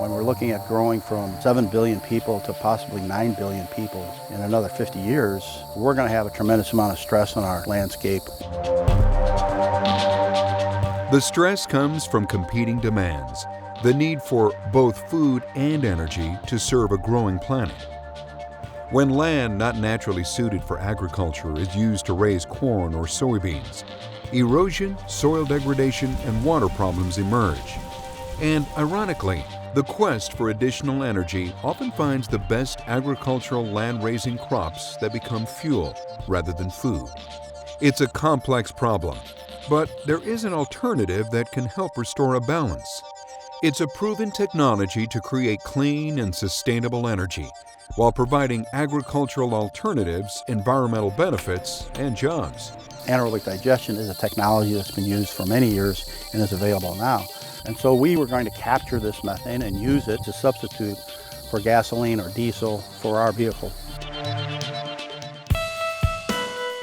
When we're looking at growing from 7 billion people to possibly 9 billion people in another 50 years, we're going to have a tremendous amount of stress on our landscape. The stress comes from competing demands, the need for both food and energy to serve a growing planet. When land not naturally suited for agriculture is used to raise corn or soybeans, erosion, soil degradation, and water problems emerge. And ironically, the quest for additional energy often finds the best agricultural land-raising crops that become fuel rather than food. It's a complex problem, but there is an alternative that can help restore a balance. It's a proven technology to create clean and sustainable energy while providing agricultural alternatives, environmental benefits, and jobs. Anaerobic digestion is a technology that's been used for many years and is available now. And so we were going to capture this methane and use it to substitute for gasoline or diesel for our vehicle.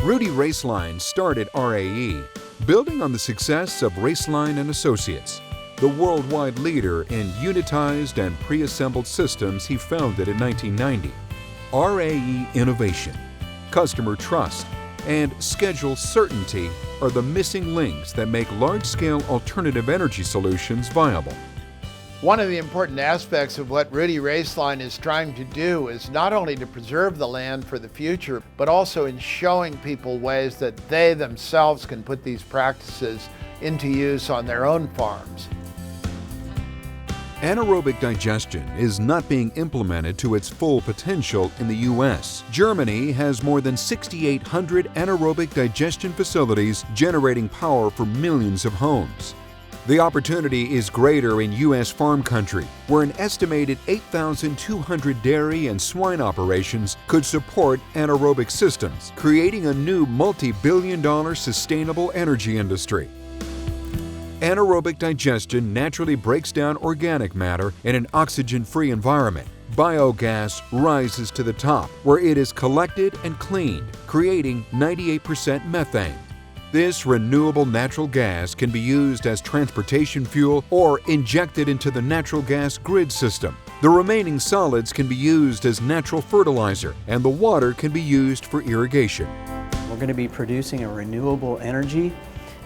Rudy Roeslein started RAE, building on the success of Roeslein and Associates, the worldwide leader in unitized and pre-assembled systems he founded in 1990. RAE innovation, customer trust, and schedule certainty are the missing links that make large-scale alternative energy solutions viable. One of the important aspects of what Rudy Roeslein is trying to do is not only to preserve the land for the future, but also in showing people ways that they themselves can put these practices into use on their own farms. Anaerobic digestion is not being implemented to its full potential in the U.S. Germany has more than 6,800 anaerobic digestion facilities generating power for millions of homes. The opportunity is greater in U.S. farm country, where an estimated 8,200 dairy and swine operations could support anaerobic systems, creating a new multi-billion-dollar sustainable energy industry. Anaerobic digestion naturally breaks down organic matter in an oxygen-free environment. Biogas rises to the top, where it is collected and cleaned, creating 98% methane. This renewable natural gas can be used as transportation fuel or injected into the natural gas grid system. The remaining solids can be used as natural fertilizer, and the water can be used for irrigation. We're going to be producing a renewable energy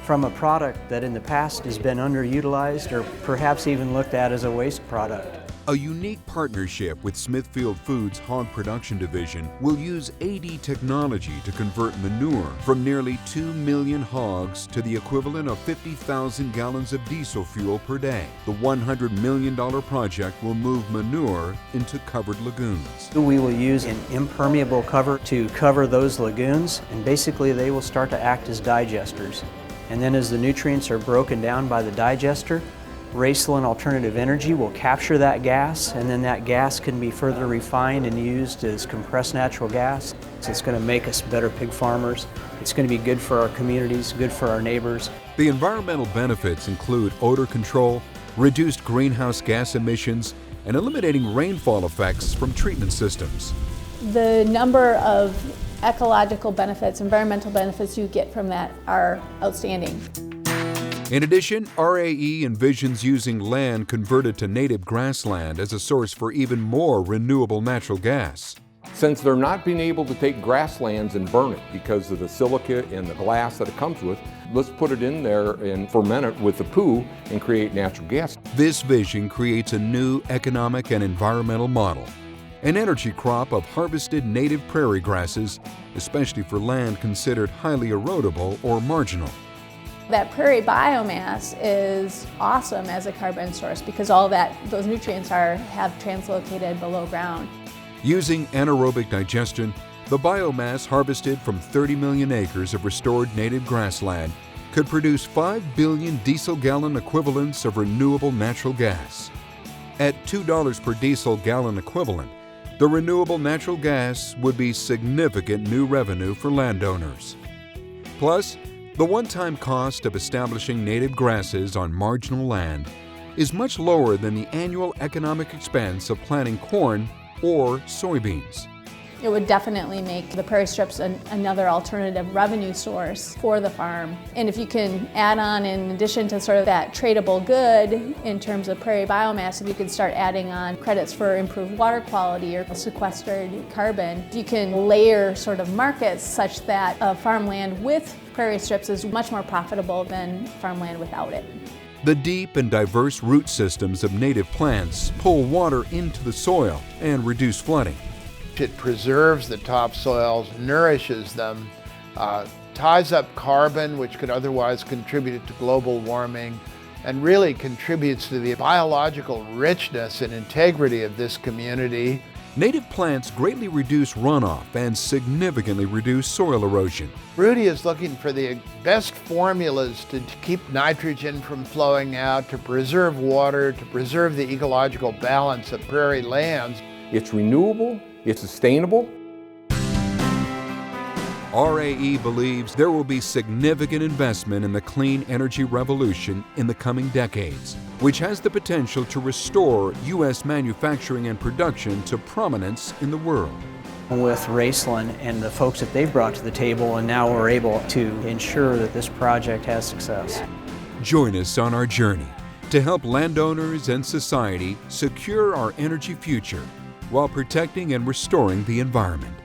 from a product that in the past has been underutilized or perhaps even looked at as a waste product. A unique partnership with Smithfield Foods' hog production division will use AD technology to convert manure from nearly 2 million hogs to the equivalent of 50,000 gallons of diesel fuel per day. The $100 million project will move manure into covered lagoons. We will use an impermeable cover to cover those lagoons, and basically they will start to act as digesters. And then as the nutrients are broken down by the digester, Roeslein Alternative Energy will capture that gas, and then that gas can be further refined and used as compressed natural gas. So it's going to make us better pig farmers. It's going to be good for our communities, good for our neighbors. The environmental benefits include odor control, reduced greenhouse gas emissions, and eliminating rainfall effects from treatment systems. The number of ecological benefits, environmental benefits you get from that are outstanding. In addition, RAE envisions using land converted to native grassland as a source for even more renewable natural gas. Since they're not being able to take grasslands and burn it because of the silica and the glass that it comes with, let's put it in there and ferment it with the poo and create natural gas. This vision creates a new economic and environmental model. An energy crop of harvested native prairie grasses, especially for land considered highly erodible or marginal. That prairie biomass is awesome as a carbon source because all those nutrients have translocated below ground. Using anaerobic digestion, the biomass harvested from 30 million acres of restored native grassland could produce 5 billion diesel gallon equivalents of renewable natural gas. At $2 per diesel gallon equivalent, the renewable natural gas would be significant new revenue for landowners. Plus, the one-time cost of establishing native grasses on marginal land is much lower than the annual economic expense of planting corn or soybeans. It would definitely make the prairie strips another alternative revenue source for the farm. And if you can add on, in addition to sort of that tradable good in terms of prairie biomass, if you could start adding on credits for improved water quality or sequestered carbon, you can layer sort of markets such that farmland with prairie strips is much more profitable than farmland without it. The deep and diverse root systems of native plants pull water into the soil and reduce flooding. It preserves the topsoils, nourishes them, ties up carbon, which could otherwise contribute to global warming, and really contributes to the biological richness and integrity of this community. Native plants greatly reduce runoff and significantly reduce soil erosion. Rudy is looking for the best formulas to keep nitrogen from flowing out, to preserve water, to preserve the ecological balance of prairie lands. It's renewable, it's sustainable. RAE believes there will be significant investment in the clean energy revolution in the coming decades, which has the potential to restore U.S. manufacturing and production to prominence in the world. With Roeslein and the folks that they've brought to the table, and now we're able to ensure that this project has success. Join us on our journey to help landowners and society secure our energy future while protecting and restoring the environment.